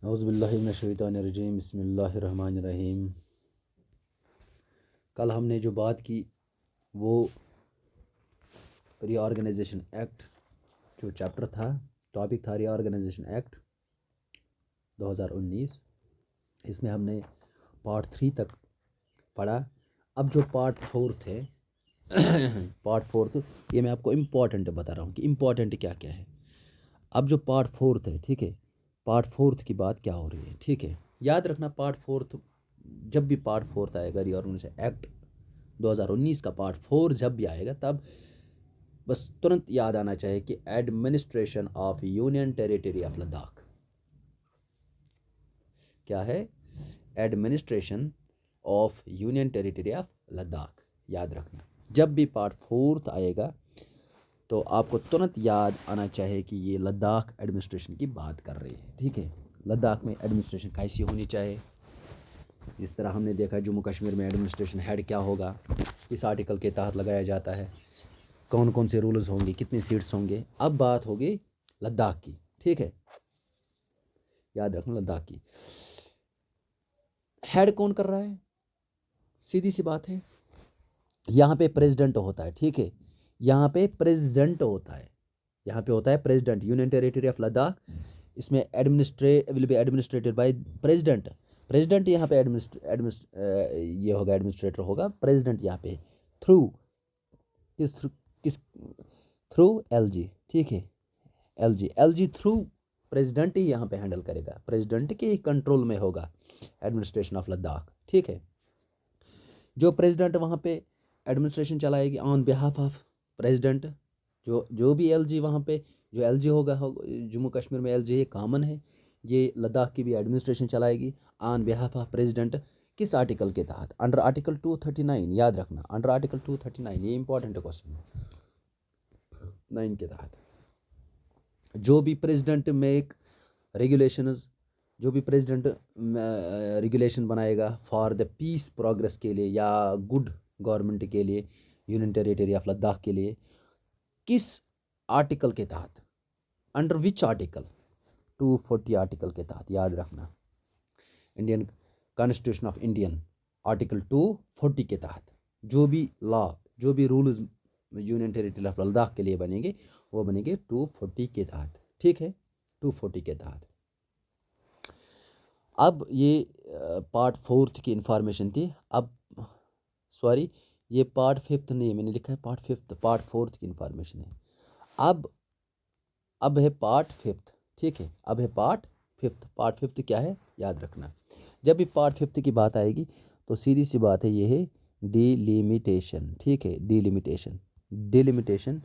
औज़ुबिल्लाहि मिनश्शैतानिर्रजीम बिस्मिल्लाहिर्रहमानिर्रहीम। कल हमने जो बात की वो रीऑर्गेनाइजेशन एक्ट जो चैप्टर था, टॉपिक था रीऑर्गेनाइजेशन एक्ट 2019। इसमें हमने पार्ट 3 तक पढ़ा। अब जो पार्ट 4 है पार्ट 4 ये मैं आपको इम्पॉर्टेंट बता रहा हूँ कि इम्पॉर्टेंट क्या क्या है। अब जो पार्ट 4 है, ठीक है, पार्ट 4 की बात क्या हो रही है, ठीक है। याद रखना, पार्ट 4 जब भी पार्ट 4 आएगा रीऑर्गेनाइजेशन एक्ट 2019 का पार्ट 4 जब भी आएगा, तब बस तुरंत याद आना चाहिए कि administration of union territory of Ladakh क्या है। Administration of union territory of Ladakh याद रखना। जब भी पार्ट 4 आएगा तो आपको तुरंत याद आना चाहिए कि ये लद्दाख एडमिनिस्ट्रेशन की बात कर रही है, ठीक है। लद्दाख में एडमिनिस्ट्रेशन कैसी होनी चाहिए, जिस तरह हमने देखा जम्मू कश्मीर में एडमिनिस्ट्रेशन हेड क्या होगा, इस आर्टिकल के तहत लगाया जाता है, कौन कौन से रूल्स होंगे, कितने सीट्स होंगे। अब बात होगी लद्दाख की, ठीक है, याद रखना लद्दाख की। हेड कौन कर रहा है, सीधी सी बात है, यहाँ पे प्रेसिडेंट होता है, ठीक है, यहाँ पे प्रेसिडेंट होता है, यहाँ पे होता है president union territory of Ladakh. इसमें will be administered by president. President यहाँ पे ये होगा, एडमिनिस्ट्रेटर होगा प्रेसिडेंट यहाँ पे थ्रू किस थ्रू एलजी, ठीक है, एलजी थ्रू प्रेसिडेंट ही यहाँ पे हैंडल करेगा, प्रेसिडेंट के कंट्रोल में होगा एडमिनिस्ट्रेशन ऑफ लद्दाख, ठीक है। जो प्रेसिडेंट वहाँ पे एडमिनिस्ट्रेशन चलाएगी ऑन बिहाफ ऑफ प्रेसिडेंट, जो भी एलजी वहाँ पे जो एलजी होगा जम्मू कश्मीर में एलजी ये कॉमन है, ये लद्दाख की भी एडमिनिस्ट्रेशन चलाएगी ऑन बिहाफ ऑफ प्रेसिडेंट। किस आर्टिकल के तहत, अंडर आर्टिकल 239, याद रखना अंडर आर्टिकल 239, ये इंपॉर्टेंट क्वेश्चन है। 9 के तहत जो भी प्रेसिडेंट मेक रेगुलेशंस, जो भी प्रेसिडेंट रेगुलेशन बनाएगा फॉर द पीस प्रोग्रेस के लिए या गुड गवर्नमेंट के लिए, यूनियन टेरिटरी ऑफ लद्दाख के लिए, किस आर्टिकल के तहत, अंडर विच आर्टिकल, 240 आर्टिकल के तहत, याद रखना Indian constitution of Indian article 240 के तहत जो भी लॉ, जो भी rules union territory of Ladakh के लिए बनेंगे वो बनेंगे 240 के तहत, ठीक है, 240 के तहत। अब ये पार्ट 4 की इंफॉर्मेशन थी। अब सॉरी, ये पार्ट 5 नहीं, मैंने लिखा है पार्ट 5, पार्ट 4 की इंफॉर्मेशन है। अब है पार्ट 5, ठीक है, अब है पार्ट 5। पार्ट 5 क्या है, याद रखना। जब भी पार्ट 5 की बात आएगी तो सीधी सी बात है, ये है डिलिमिटेशन, ठीक है, डिलिमिटेशन डिलिमिटेशन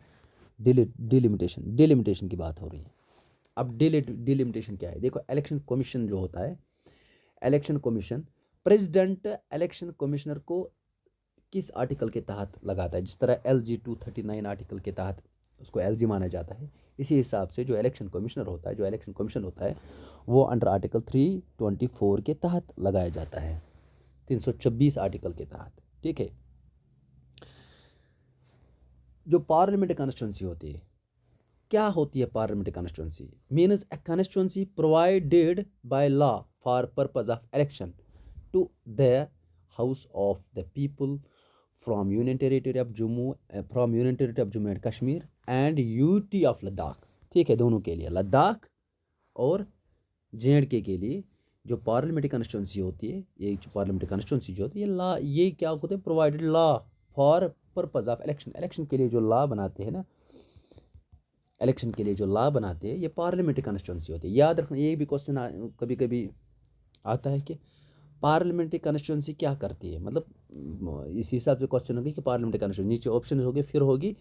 डिलिमिटेशन डिलिमिटेशन की बात हो रही है। अब डिलिमिटेशन क्या है, देखो, इलेक्शन कमीशन जो होता है, election commission president election commissioner को किस आर्टिकल के तहत लगाता है, जिस तरह LG 239 आर्टिकल के तहत उसको LG माना जाता है, इसी हिसाब से जो इलेक्शन कमिश्नर होता है, जो इलेक्शन कमीशन होता है, वो अंडर आर्टिकल 324 के तहत लगाया जाता है, 326 आर्टिकल के तहत, ठीक है। जो पार्लियामेंट कॉन्स्टिट्यूंसी होती है, क्या होती है parliament constituency, means a constituency provided by law for purpose of election to the house of the people from union territory of Jammu and Kashmir and UT of Ladakh, ठीक है, दोनों के लिए, लद्दाख और JNK के लिए जो पार्लियामेंट्री कॉन्स्टिट्यूंसी होती है, ये जो पार्लियामेंट्री कॉन्स्टिट्यूंसी जो होती है, लॉ, ये क्या होते हैं, provided law for purpose of election, election के लिए जो लॉ बनाते हैं ना, इलेक्शन के लिए जो लॉ बनाते हैं, ये पार्लियामेंट्री कॉन्स्टिट्यूंसी होती है। याद रखना, ये भी क्वेश्चन कभी कभी आता है कि पार्लियामेंट्री कॉन्स्टिट्यूंसी क्या करती है, मतलब इस हिसाब से क्वेश्चन होगी कि पार्लियामेंट्री कॉन्स्टिट्यूंसी, नीचे ऑप्शन होगी, फिर होगी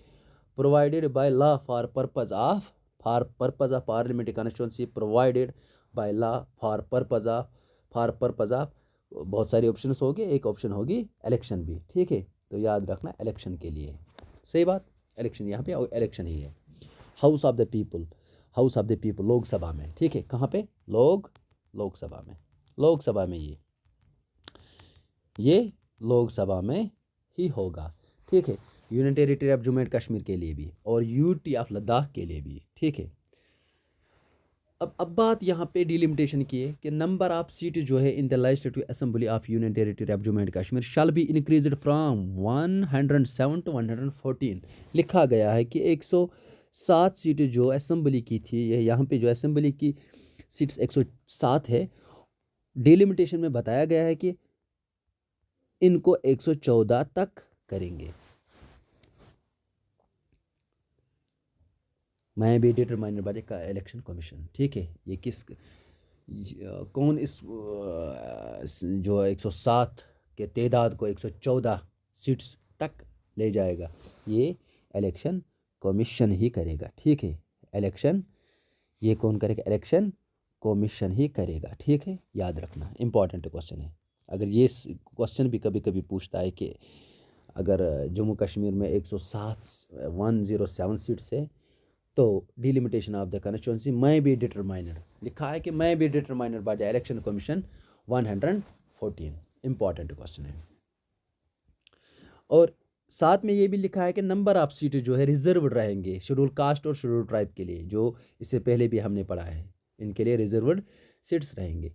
provided by law for purpose of parliamentary constituency provided by law for purpose of बहुत सारे ऑप्शन होंगे, एक ऑप्शन होगी इलेक्शन भी, ठीक है। तो याद रखना इलेक्शन के लिए, सही बात, इलेक्शन यहाँ पे इलेक्शन ही है। House of the people, house of the people Lok Sabha में, ठीक है, कहाँ पे, लोकसभा में, लोकसभा में ये लोकसभा में ही होगा, ठीक है, union territory of Jammu and Kashmir के लिए भी और यूटी ऑफ लद्दाख के लिए भी, ठीक है। अब बात यहाँ पे डिलिमिटेशन की है कि नंबर ऑफ सीट जो है in the legislative assembly of union territory of Jammu and Kashmir shall be increased from 107 to 114। लिखा गया है कि 107 सीटें जो असेंबली की थी, ये यहाँ पे जो असेंबली की सीट्स 107 है, डिलिमिटेशन में बताया गया है कि इनको 114 तक करेंगे। मैं भी डिटरमाइनर बाय का इलेक्शन कमीशन। ठीक है, ये किस कौन इस जो 107 के तादाद को 114 सीट्स तक ले जाएगा, ये इलेक्शन कमीशन ही करेगा। ठीक है, इलेक्शन ये कौन करेगा? इलेक्शन कमीशन ही करेगा। ठीक है, याद रखना, इंपॉर्टेंट क्वेश्चन है। अगर ये क्वेश्चन भी कभी कभी पूछता है कि अगर जम्मू कश्मीर में 107 सीट्स है तो delimitation of the constituency may be determined, लिखा है कि may be determined by the election commission 114। Important question है। और साथ में ये भी लिखा है कि नंबर ऑफ सीटें जो है रिजर्व्ड रहेंगे शेड्यूल कास्ट और शेड्यूल ट्राइब के लिए, जो इससे पहले भी हमने पढ़ा है, इनके लिए रिजर्व्ड सीट्स रहेंगे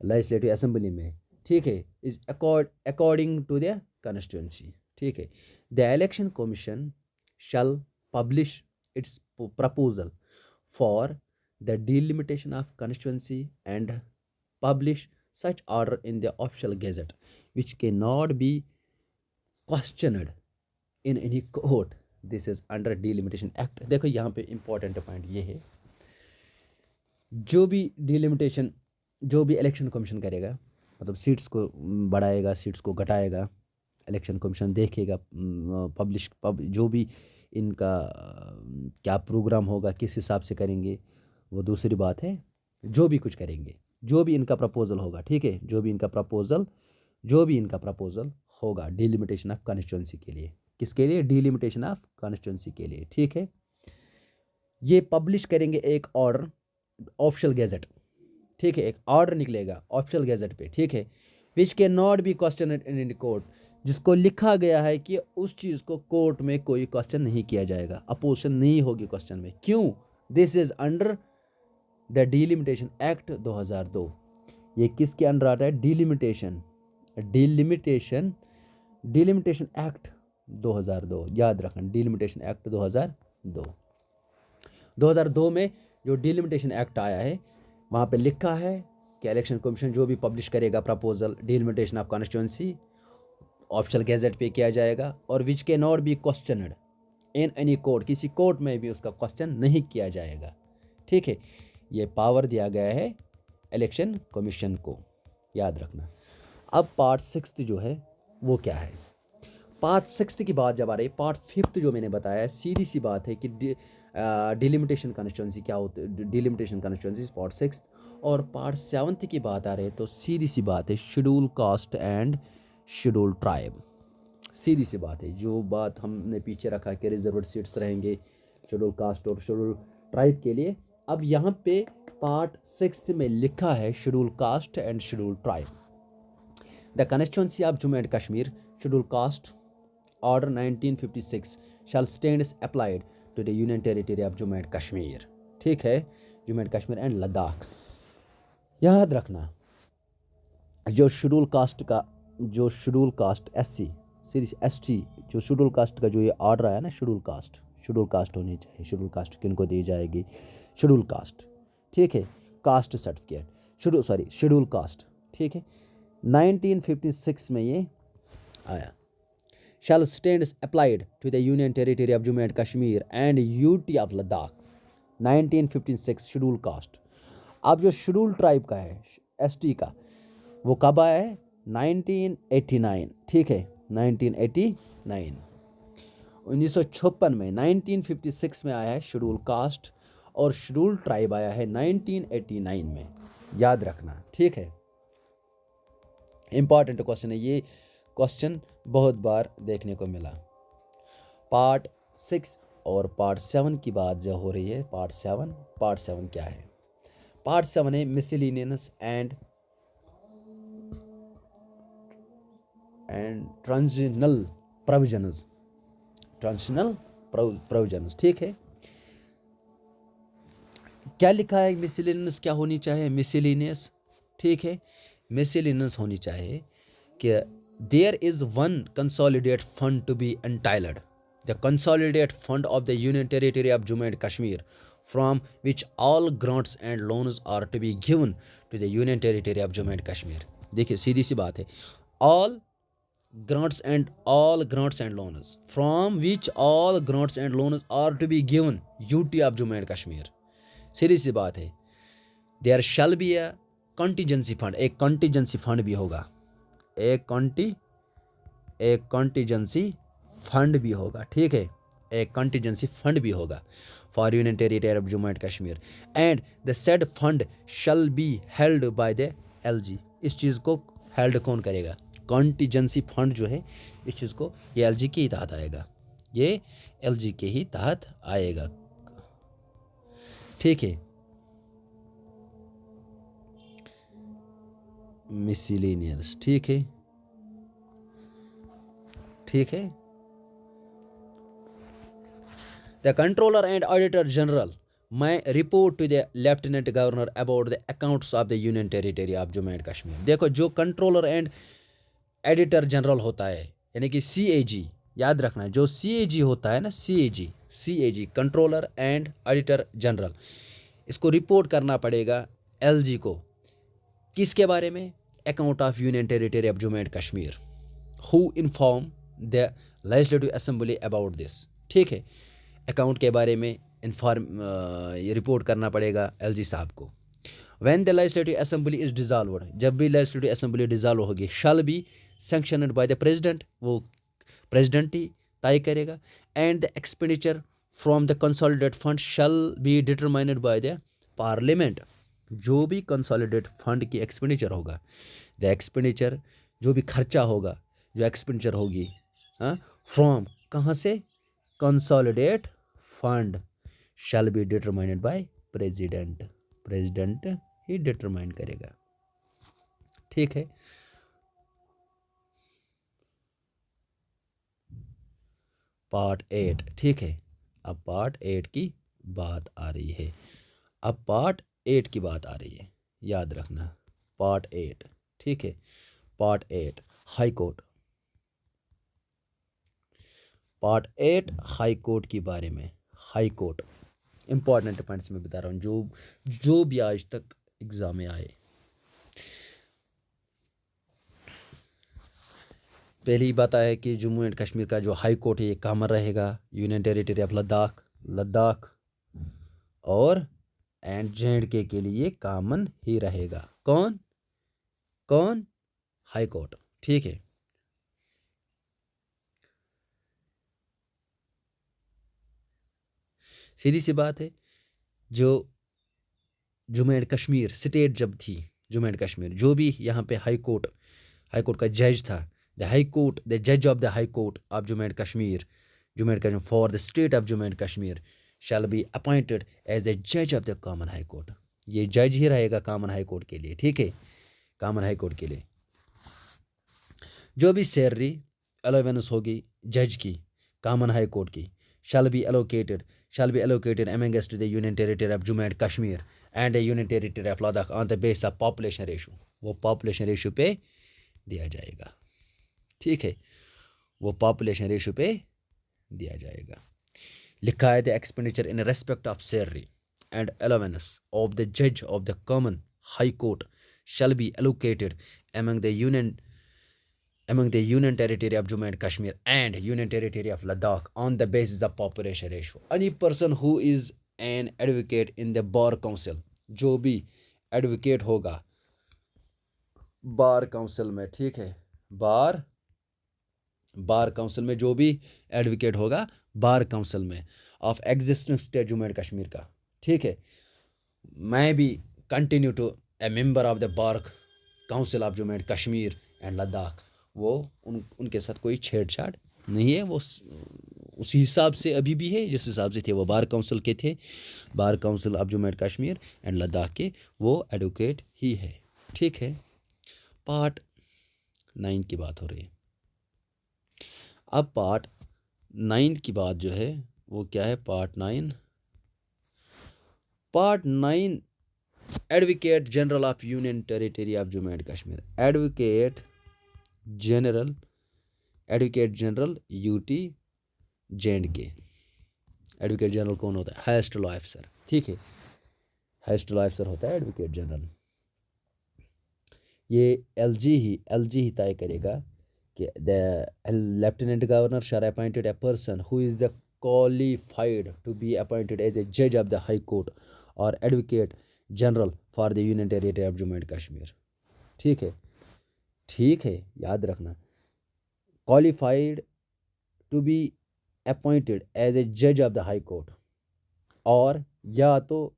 लेजिस्लेटिव असेंबली में। ठीक है, is according to the constituency. ठीक है, the election commission shall publish its proposal for the delimitation of constituency and publish such order in the official gazette which cannot be questioned in any court. This is under delimitation act। देखो यहाँ पे important point ये है, जो भी delimitation, जो भी election commission करेगा, मतलब सीट्स को बढ़ाएगा, सीट्स को घटाएगा, इलेक्शन कमीशन देखेगा, जो भी इनका क्या प्रोग्राम होगा, किस हिसाब से करेंगे, वो दूसरी बात है। जो भी कुछ करेंगे, जो भी इनका प्रपोजल होगा, ठीक है, जो भी इनका प्रपोजल होगा डिलिमिटेशन ऑफ कॉन्स्टिट्यूंसी के लिए, किसके लिए? डिलिमिटेशन ऑफ कॉन्स्टिट्यूंसी के लिए। ठीक है, ये पब्लिश करेंगे एक ऑर्डर ऑफिशियल गैजेट। ठीक है, एक ऑर्डर निकलेगा ऑफिशियल गैजेट पे। ठीक है, which can not be question in court, जिसको लिखा गया है कि उस चीज़ को कोर्ट में कोई क्वेश्चन नहीं किया जाएगा, अपोजिशन नहीं होगी क्वेश्चन में। क्यों? This is under the delimitation act 2002। ये किसके अंडर आता है? Delimitation act 2002। याद रखना, डिलिमिटेशन एक्ट 2002 में जो डिलिमिटेशन एक्ट आया है, वहाँ पे लिखा है कि इलेक्शन कमीशन जो भी पब्लिश करेगा proposal delimitation of constituency, official gazette पे किया जाएगा, और विच के not be questioned in any court, किसी कोर्ट में भी उसका क्वेश्चन नहीं किया जाएगा। ठीक है, ये पावर दिया गया है इलेक्शन कमीशन को, याद रखना। अब पार्ट 6 जो है वो क्या है? पार्ट 6 की बात जब आ रही है, पार्ट 5 जो मैंने बताया, सीधी सी बात है कि डिलिमिटेशन कॉन्स्टिट्यूंसी क्या होती है, डिलिमिटेशन कॉन्स्टिट्यूंसी पार्ट 6। और पार्ट 7 की बात आ रही है तो सीधी सी बात है schedule caste and schedule tribe. सीधी सी बात है, जो बात हमने पीछे रखा कि रिजर्व्ड सीट्स रहेंगे शेड्यूल कास्ट और शेड्यूल ट्राइब के लिए, अब यहाँ पे पार्ट 6 में लिखा है schedule caste and schedule tribe. The constituency of Jammu and Kashmir schedule caste order 1956 shall stand applied to the union territory of Jammu and Kashmir. ठीक है, जम्मू एंड कश्मीर एंड लद्दाख। याद रखना, जो शेड्यूल कास्ट SC ST, जो शेड्यूल कास्ट का जो ये ऑर्डर आया ना, शेड्यूल कास्ट होनी चाहिए। शेड्यूल कास्ट किन को दी जाएगी? Schedule caste. ठीक है, कास्ट सर्टिफिकेट शेड्यूल कास्ट। ठीक है, 1956 में ये आया। Shall stand applied to the union territory of Jammu and Kashmir and UT of Ladakh. 1956 schedule caste. अब जो शेड्यूल ट्राइब का है ST का, वो कब आया है? 1989। ठीक है, 1989, 1956 में 1956 में आया है शेड्यूल कास्ट, और शेड्यूल ट्राइब आया है 1989 में। याद रखना, ठीक है, इंपॉर्टेंट क्वेश्चन है ये। क्वेश्चन बहुत बार देखने को मिला। पार्ट 6 और पार्ट 7 की बात जो हो रही है, पार्ट 7 क्या है? पार्ट 7 है मिसलिनियस एंड ट्रांजिशनल प्रोविजंस। ठीक है, क्या लिखा है मिसलिनियस क्या होनी चाहिए, मिसलिनियस, ठीक है, मिसलिनियस होनी चाहिए कि there is one consolidate fund to be entitled, the consolidate fund of the union territory of Jammu and Kashmir from which all grants and loans are to be given to the union territory of Jammu and Kashmir. देखिए सीधी सी बात है, all grants and loans from which all grants and loans are to be given UT of Jammu and Kashmir। सीधी सी बात है, there shall be a contingency fund, एक कंटीजेंसी फंड भी होगा, एक कंटीजेंसी फंड भी होगा, ठीक है, एक कंटीजेंसी फंड भी होगा for union territory of Jammu and Kashmir and the said fund shall be held by the LG। इस चीज़ को हेल्ड कौन करेगा, कंटीजेंसी फंड जो है इस चीज़ को, ये LG के ही तहत आएगा, ये LG के ही तहत आएगा, ठीक है। मिसलेनियस, ठीक है, ठीक है। The controller and auditor general may report to the lieutenant governor about the accounts of the union territory of Jammu and Kashmir. देखो जो कंट्रोलर एंड एडिटर जनरल होता है यानी कि CAG, याद रखना जो CAG होता है ना, CAG controller and auditor general, इसको रिपोर्ट करना पड़ेगा LG को, किसके बारे में, account of union territory of Jammu and Kashmir, who inform the legislative assembly about this, ठीक है, अकाउंट के बारे में ये रिपोर्ट करना पड़ेगा LG साहब को। When the legislative assembly is dissolved, जब भी लेजिस्लेटिव असेंबली डिसॉल्व होगी, shall be sanctioned by the president, वो प्रेसिडेंट ही तय करेगा, and the expenditure from the consolidate fund shall be determined by the parliament. जो भी कंसोलिडेट फंड की expenditure होगा, द एक्सपेंडिचर जो भी खर्चा होगा, जो एक्सपेंडिचर होगी, हाँ, फ्रॉम कहाँ से, consolidate fund shall be determined by president, president he determine करेगा, ठीक है। पार्ट 8, ठीक है, अब पार्ट 8 की बात आ रही है, अब पार्ट 8 की बात आ रही है, याद रखना पार्ट 8, ठीक है, part 8 high court, part 8 high court के बारे में, हाई कोर्ट इंपॉर्टेंट पॉइंट्स में बता रहा हूँ जो भी आज तक एग्जाम में आए। पहली बात है कि जम्मू एंड कश्मीर का जो हाई कोर्ट है ये कहाँ रहेगा, यूनियन टेरिटरी ऑफ लद्दाख और JNK के लिए कॉमन ही रहेगा, कौन हाई कोर्ट, ठीक है। सीधी सी बात है, जो जम्मू एंड कश्मीर स्टेट जब थी, जम्मू एंड कश्मीर जो भी यहाँ पे हाई कोर्ट का जज था, द जज of the high court of Jammu and Kashmir for the state of Jammu and Kashmir shall B appointed as the जज of the common high court. ये जज ही रहेगा कॉमन हाई कोर्ट के लिए, ठीक है, कॉमन हाई कोर्ट के लिए। जो भी सैलरी अलाउंस होगी जज की कॉमन हाई कोर्ट की shall be allocated amongst the union territory of Jammu and Kashmir and the union territory of Ladakh on the basis of population ratio। वो population ratio पे दिया जाएगा, ठीक है, वो population ratio पे दिया जाएगा। लिखा है the expenditure in respect of salary and allowance of the judge of the common high court shall be allocated among the union territory of Jammu and Kashmir and union territory of Ladakh on the basis of population ratio। Any person who is an advocate in the bar council, जो भी advocate होगा bar council में, ठीक है, बार council में जो भी advocate होगा बार काउंसिल में of existing state Jammu and Kashmir का, ठीक है, मैं भी continue to a member of the bar council of Jammu and Kashmir and Ladakh, वो उनके साथ कोई छेड़छाड़ नहीं है, वो उसी हिसाब से अभी भी है जिस हिसाब से थे वो बार काउंसिल के थे, बार council of Jammu and Kashmir and Ladakh के वो एडवोकेट ही है, ठीक है। पार्ट 9 की बात हो रही है। अब पार्ट 9 की बात जो है वो क्या है, part 9 part 9 advocate general of union territory of Jammu and Kashmir. General advocate general UT J and K. Advocate general कौन होता है? Highest law officer. ठीक है, हाईएस्ट लॉ ऑफिसर होता है एडवोकेट जनरल। ये एलजी ही तय करेगा कि the lieutenant governor shall appointed a person who is the qualified to be appointed as a जज ऑफ द हाई कोर्ट और advocate general for the union territory of Jammu and Kashmir. ठीक है, याद रखना, qualified to be appointed as a जज of the high court, और या तो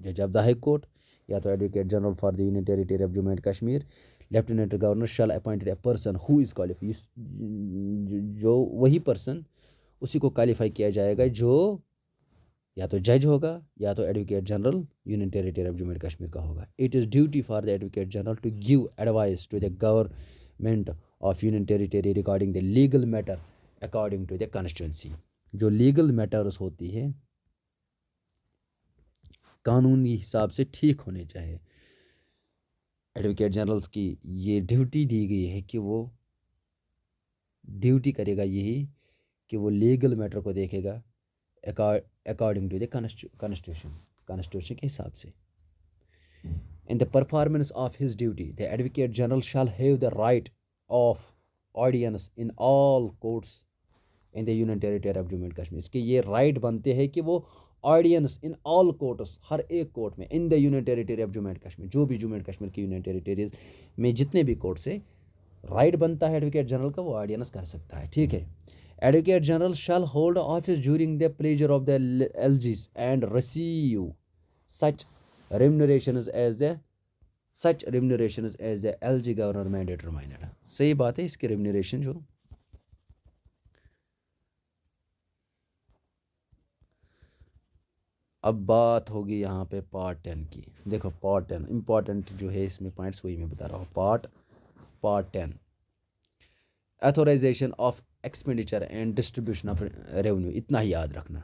जज ऑफ द हाई कोर्ट या तो advocate general for the union territory of Jammu and Kashmir. Lieutenant governor shall appointed a person who is qualified, जो वही person, उसी को क्वालिफाई किया जाएगा जो या तो जज होगा या तो advocate general union territory of Jammu and Kashmir का होगा। It is duty for the advocate general to give advice to the government of union territory regarding the legal matter according to the constituency. जो लीगल मैटर्स होती है कानूनी हिसाब से ठीक होने चाहिए। एडवोकेट जनरल्स की ये ड्यूटी दी गई है कि वो ड्यूटी करेगा यही कि वो लीगल मैटर को देखेगा अकॉर्डिंग टू द कॉन्स्टिट्यूशन के हिसाब से। In the performance of his duty the advocate general shall have the right of audience in all courts in the union territory of Jammu and Kashmir. इसके ये राइट बनते हैं कि वो ऑडियंस इन ऑल कोर्ट्स, हर एक कोर्ट में, in the union territory of Jammu and Kashmir, जो भी जम्मू एंड कश्मीर की यूनियन टेरिटरीज में जितने भी कोर्ट से राइट बनता है एडवोकेट जनरल का, वो ऑडियंस कर सकता है। ठीक है, advocate general shall hold office during the pleasure of the LG's and receive such remunerations as the LG governor mandate reminded. सही बात है, इसकी रेम्यूनरेशन जो अब बात होगी यहाँ पे पार्ट 10 की। देखो पार्ट 10 इंपॉर्टेंट जो है इसमें पॉइंट्स वही मैं बता रहा हूँ। Part 10 authorization of expenditure and distribution of revenue, इतना ही याद रखना।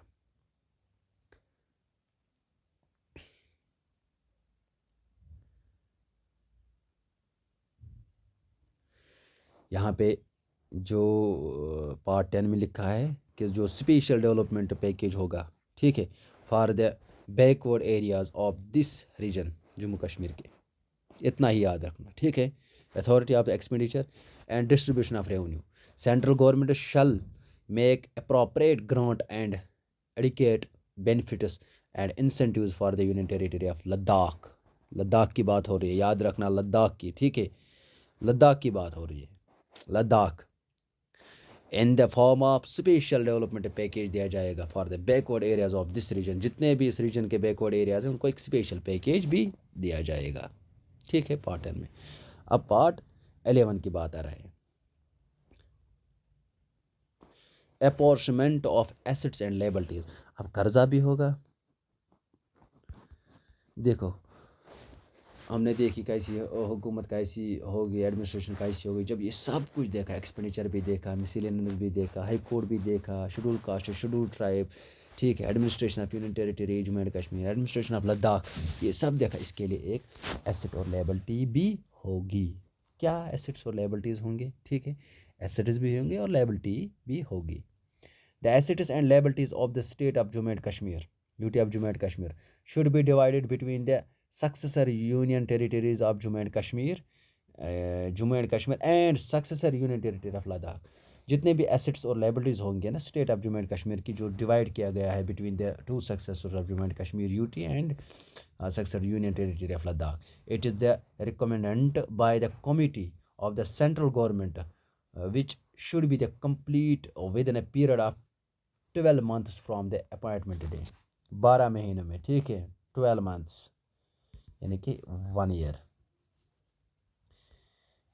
यहाँ पे जो पार्ट 10 में लिखा है कि जो स्पेशल डेवलपमेंट पैकेज होगा, ठीक है, for the backward areas of this region, Jammu Kashmir के, इतना ही याद रखना। ठीक है, authority of the expenditure and distribution of revenue, central government shall make appropriate grant and adequate benefits and incentives for the union territory of Ladakh. Ladakh की बात हो रही है, याद रखना लद्दाख की। ठीक है, लद्दाख की बात हो रही है, Ladakh in the form of special development package दिया जाएगा for the backward areas of this region. जितने भी इस रीजन के बैकवर्ड एरियाज हैं उनको एक स्पेशल पैकेज भी दिया जाएगा। ठीक है, पार्ट 10 में। अब पार्ट 11 की बात आ रहा है, अपॉर्चमेंट ऑफ एसेट्स एंड लायबिलिटीज। अब कर्जा भी होगा। देखो हमने देखी कैसी हुकूमत कैसी होगी, एडमिनिस्ट्रेशन कैसी होगी, जब ये सब कुछ देखा, एक्सपेंडिचर भी देखा, मिसलेनियस भी देखा, हाई कोर्ट भी देखा, शेड्यूल कास्ट, शेड्यूल ट्राइब, ठीक है, administration of union territory Jammu and Kashmir, administration of Ladakh, ये सब देखा। इसके लिए एक एसेट और लायबिलिटी भी होगी। क्या एसेट्स और लायबिलिटीज़ होंगे? ठीक है, एसेट्स भी होंगे और लायबिलिटी भी होगी। The assets and liabilities of the state of Jammu and Kashmir, UT of Jammu and Kashmir, should be divided between the successor union territories of Jammu and Kashmir and successor union territory of Ladakh. जितने भी एसेट्स और लायबिलिटीज़ होंगे ना state of Jammu and Kashmir की, जो divide किया गया है between the two successor of Jammu and Kashmir UT and successor union territory of Ladakh, it is the recommended by the committee of the central government which should be the complete within a period of 12 months from the appointment day। 12 महीनों में, ठीक है, 12 months यानी कि 1 year,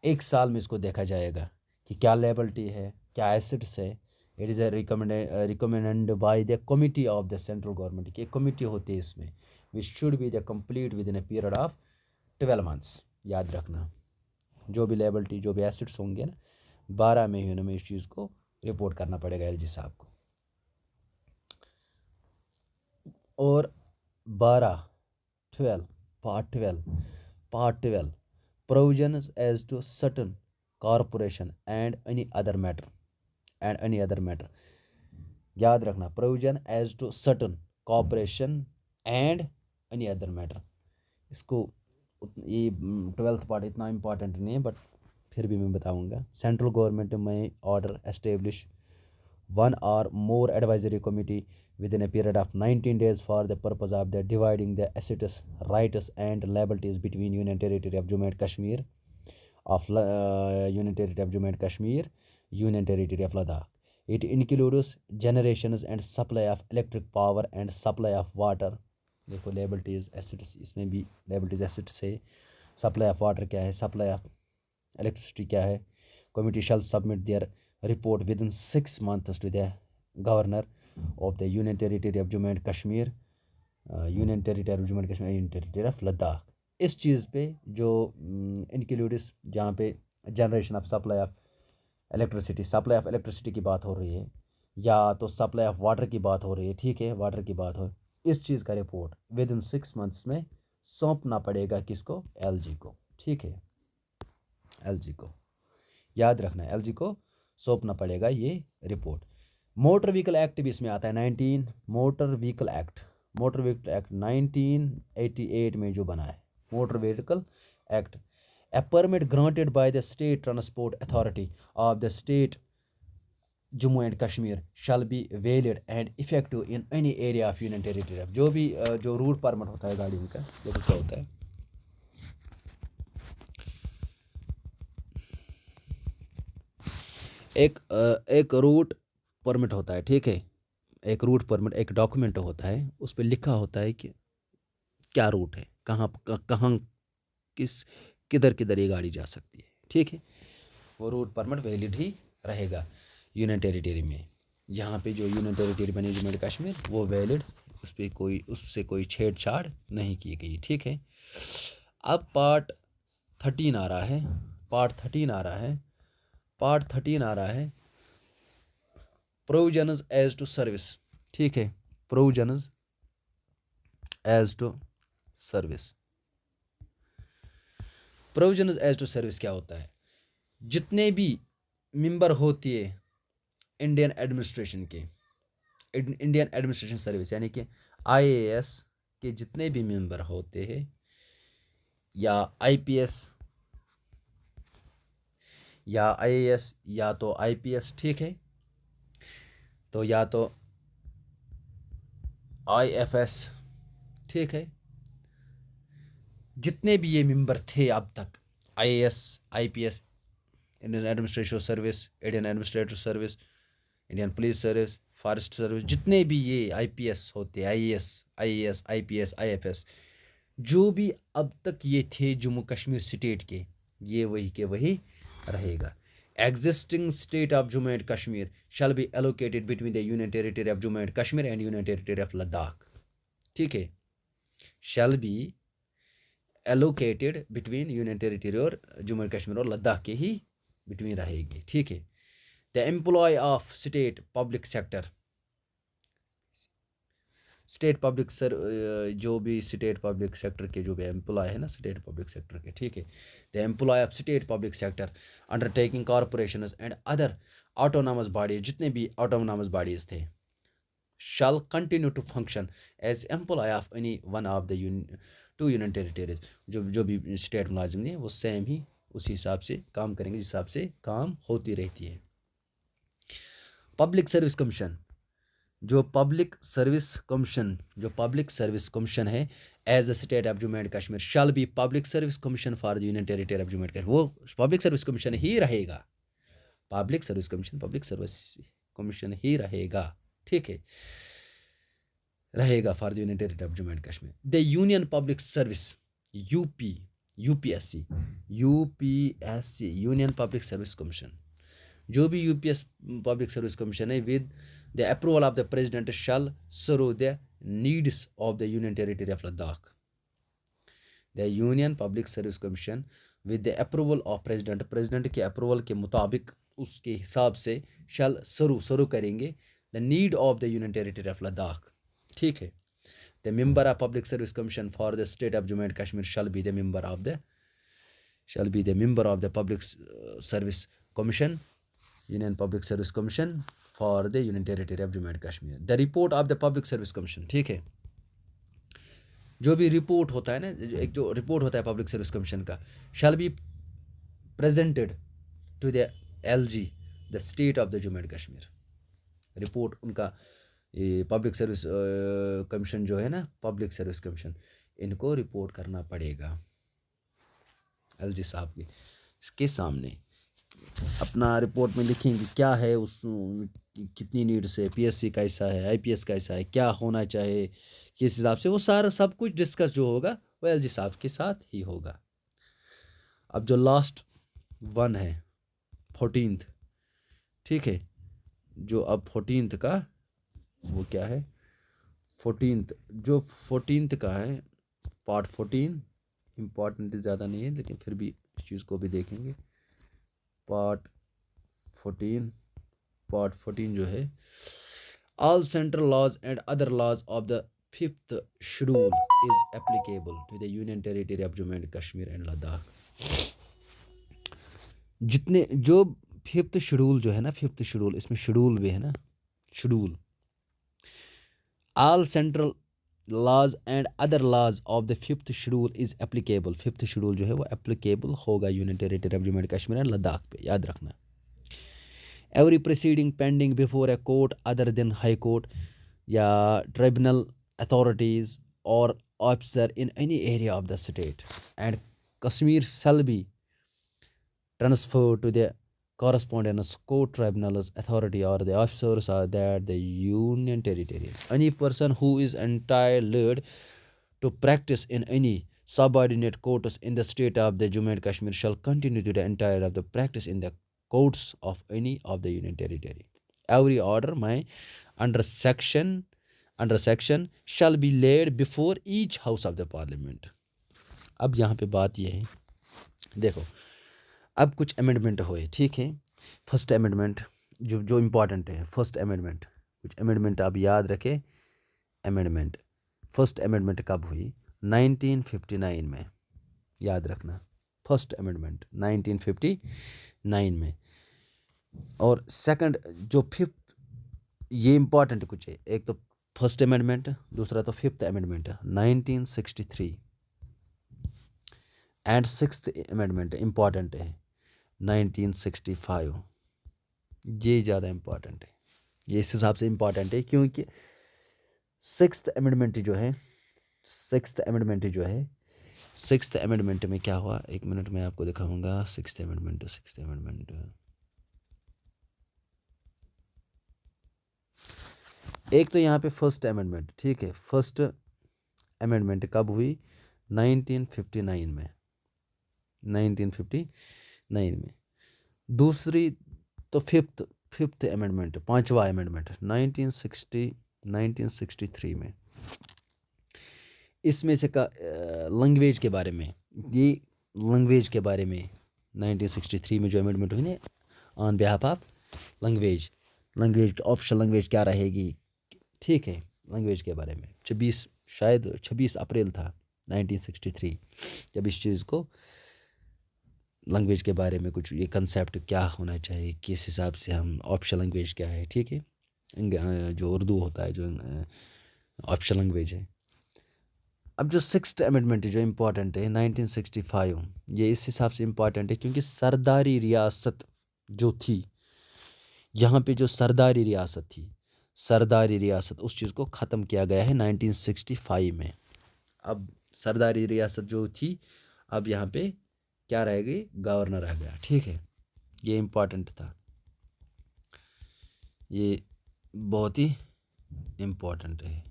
एक साल में इसको देखा जाएगा कि क्या लायबिलिटी है, क्या एसेट्स है। It is recommended by the committee of the central government की एक कमिटी होती है इसमें, which should be the complete with in a period of 12 months। याद रखना, जो भी लायबिलिटी, जो भी एसेट्स होंगे ना, 12 महीनों में इस चीज़ को रिपोर्ट करना पड़ेगा एलजी साहब को। और 12 part 12 provisions as to certain corporation and any other matter याद रखना provision as to certain corporation and any other matter इसको ये 12th पार्ट इतना इम्पॉर्टेंट नहीं है बट फिर भी मैं बताऊंगा सेंट्रल गवर्नमेंट में order establish one or more advisory committee within a period of 19 days for the purpose of the dividing the assets, rights and liabilities between Union Territory of Jammu and Kashmir Union Territory of Jammu and Kashmir, Union Territory of Ladakh. It includes generations and supply of electric power and supply of water. देखो liabilities assets इसमें भी liabilities assets है supply of water क्या है supply of electricity क्या है committee shall submit their report within 6 months to the governor of the Union Territory of Jammu and Kashmir, Union Territory of Jammu and Kashmir, Union Territory of Ladakh. इस चीज़ पे जो includes जहाँ पे generation of supply of electricity की बात हो रही है या तो सप्लाई ऑफ वाटर की बात हो रही है ठीक है वाटर की बात हो इस चीज़ का रिपोर्ट विद इन 6 मंथ्स में सौंपना पड़ेगा किसको एलजी को ठीक है एलजी को याद रखना है एलजी को सौंपना पड़ेगा ये रिपोर्ट मोटर व्हीकल एक्ट भी इसमें आता है 19 मोटर व्हीकल एक्ट 1988 में जो बना है motor vehicle act a permit granted by the state transport authority of the state Jammu and Kashmir shall be valid and effective in any area of Union Territory of जो भी जो route permit होता है गाड़ी का देखो क्या होता है एक रूट परमिट होता है ठीक है एक रूट परमिट एक डॉक्यूमेंट होता है उस पर लिखा होता है कि क्या रूट है कहाँ किधर ये गाड़ी जा सकती है ठीक है वो रूट परमिट वैलिड ही रहेगा यूनियन टेरिटरी में यहाँ पे जो यूनियन टेरिटरी बनी जम्मू एंड कश्मीर वो वैलिड उससे कोई छेड़छाड़ नहीं की गई ठीक है अब पार्ट 13 आ रहा है प्रोविजन्स एज टू सर्विस ठीक है provisions as to service provisions as to service क्या होता है जितने भी मेंबर होती है इंडियन एडमिनिस्ट्रेशन सर्विस यानी कि आईएएस के जितने भी मेंबर होते हैं या आईपीएस या आईएएस या तो आईपीएस ठीक है तो या तो आईएफएस ठीक है जितने भी ये मेंबर थे अब तक IAS IPS Indian administrative service Indian administrative service Indian police service forest service जितने भी ये आईपीएस होते आईएएस आईपीएस आईएफएस जो भी अब तक ये थे जम्मू कश्मीर स्टेट के ये वही के वही रहेगा existing state of Jammu and Kashmir shall be allocated between the Union Territory of Jammu and Kashmir and Union Territory of Ladakh ठीक है shall be allocated between Union Territory और जम्मू एंड कश्मीर और लद्दाख के ही बिटवीन रहेगी ठीक है the employ of state public sector state public जो भी स्टेट पब्लिक सेक्टर के जो भी एम्प्लॉय है ना स्टेट पब्लिक सेक्टर के ठीक है the employ of state public sector undertaking corporations and other autonomous bodies जितने भी ऑटोनॉमस बॉडीज थे shall continue to function as employee of any one of the two union territories जो भी state मुलाजिम ने वो सेम ही उसी हिसाब से काम करेंगे जिस हिसाब से काम होती रहती है पब्लिक सर्विस कमीशन जो पब्लिक सर्विस कमीशन है as the state of Jammu and Kashmir shall be public service commission for the union territory of Jammu and Kashmir वो पब्लिक सर्विस कमीशन ही रहेगा पब्लिक सर्विस कमीशन ही रहेगा ठीक है रहेगा for the union territory of Jammu and Kashmir the union public service UPSC union public service commission जो भी UPS public service commission है with the approval of the president shall serve the needs of the union territory of Ladakh the union public service commission with the approval of president के approval के मुताबिक उसके हिसाब से shall serve करेंगे the need of the union territory of Ladakh ठीक है The member of Public Service Commission for the state of Jammu and Kashmir shall be the member of the Public Service Commission, Union Public Service Commission for the Union Territory of Jammu and Kashmir. The report of the Public Service Commission, ठीक है, जो भी report होता है ना, एक जो report होता है पब्लिक सर्विस कमीशन का, shall be presented to the LG, the state of the Jammu and Kashmir. Report उनका ये पब्लिक सर्विस कमीशन जो है ना, पब्लिक सर्विस कमीशन, इनको रिपोर्ट करना पड़ेगा LG साहब की इसके सामने। अपना रिपोर्ट में लिखेंगे क्या है, उस कितनी नीड्स है, PSC कैसा है, IPS कैसा है, क्या होना चाहिए, किस हिसाब से, वो सारा सब कुछ डिस्कस जो होगा वो LG साहब के साथ ही होगा। अब जो लास्ट वन है 14th, ठीक है, जो अब 14th का वो क्या है, 14th का है पार्ट 14, इम्पॉर्टेंट ज़्यादा नहीं है लेकिन फिर भी इस चीज़ को भी देखेंगे। पार्ट 14 जो है, all central laws and other laws of the 5th schedule is applicable to the Union Territory of Jammu and Kashmir and Ladakh. जितने जो 5th शेड्यूल जो है ना, 5th शेड्यूल, इसमें शेड्यूल भी है ना, schedule, all central laws and other laws of the 5th schedule is applicable. 5th schedule जो है वो applicable होगा union territory of Jammu and Kashmir and Ladakh पे, याद रखना। Every proceeding pending before a court other than high court या tribunal authorities or officer in any area of the state and Kashmir shall be transferred to the correspondence court, tribunals, authority or the officers are that the union territory. Any person who is entitled to practice in any subordinate courts in the state of the Jammu and Kashmir shall continue to the entire of the practice in the courts of any of the union territory. Every order may under section shall be laid before each house of the parliament. अब यहाँ पे बात ये है, देखो अब कुछ amendment हुए, ठीक है। फर्स्ट अमेंडमेंट जो इम्पॉर्टेंट है, फर्स्ट अमेंडमेंट, कुछ अमेंडमेंट आप याद रखें। अमेंडमेंट, फर्स्ट अमेंडमेंट कब हुई? 1959 में, याद रखना। फर्स्ट अमेंडमेंट 1959 में। और सेकंड जो फिफ्थ, ये इम्पॉर्टेंट कुछ है, एक तो फर्स्ट अमेंडमेंट, दूसरा तो fifth amendment 1963 and sixth amendment important है 1965। ये ज़्यादा इम्पॉर्टेंट है, ये इस हिसाब से इम्पॉर्टेंट है क्योंकि सिक्स्थ अमेंडमेंट जो है, सिक्स्थ अमेंडमेंट में क्या हुआ, एक मिनट में आपको दिखाऊंगा। सिक्स्थ अमेंडमेंट एक तो यहाँ पे फर्स्ट अमेंडमेंट, ठीक है। फर्स्ट अमेंडमेंट कब हुई? 1959 में, 1959 में। दूसरी तो फिफ्थ अमेंडमेंट, पांचवा अमेंडमेंट 1963 में। इसमें से का लैंग्वेज के बारे में, ये लैंग्वेज के बारे में 1963 में जो अमेंडमेंट हुई ना, on behalf of language official language क्या रहेगी, ठीक है, लैंग्वेज के बारे में 26 अप्रैल था 1963 जब इस चीज़ को, लैंग्वेज के बारे में कुछ ये कंसेप्ट क्या होना चाहिए, किस हिसाब से हम ऑफिशियल लैंग्वेज क्या है, ठीक है, जो उर्दू होता है जो ऑफिशियल लैंग्वेज है। अब जो सिक्स्थ अमेंडमेंट जो इम्पॉर्टेंट है 1965, ये इस हिसाब से इम्पॉर्टेंट है क्योंकि सरदारी रियासत जो थी, यहाँ पे जो सरदारी रियासत उस चीज़ को ख़त्म किया गया है 1965 में। अब सरदारी रियासत जो थी, अब यहाँ पे क्या रह गई? गवर्नर आ गया, ठीक है। ये इम्पॉर्टेंट था, ये बहुत ही इम्पॉर्टेंट है।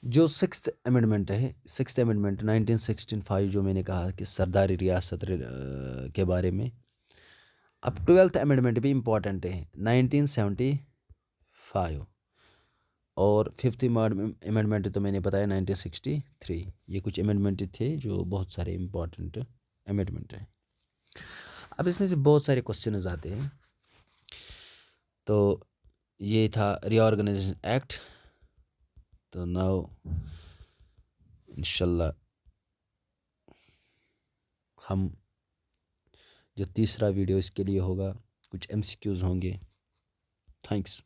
जो सिक्स्थ अमेंडमेंट है, सिक्स्थ अमेंडमेंट 1965 जो मैंने कहा कि सरदारी रियासत के बारे में। अब 12th अमेंडमेंट भी इम्पॉर्टेंट है 1975, और फिफ्थ अमेंडमेंट तो मैंने बताया 1963। ये कुछ अमेंडमेंट थे जो बहुत सारे इम्पॉर्टेंट अमेंडमेंट हैं। अब इसमें से बहुत सारे क्वेश्चन आते हैं, तो ये था रीऑर्गेनाइजेशन एक्ट। तो नाउ इंशाल्लाह हम जो तीसरा वीडियो इसके लिए होगा, कुछ MCQs होंगे। थैंक्स।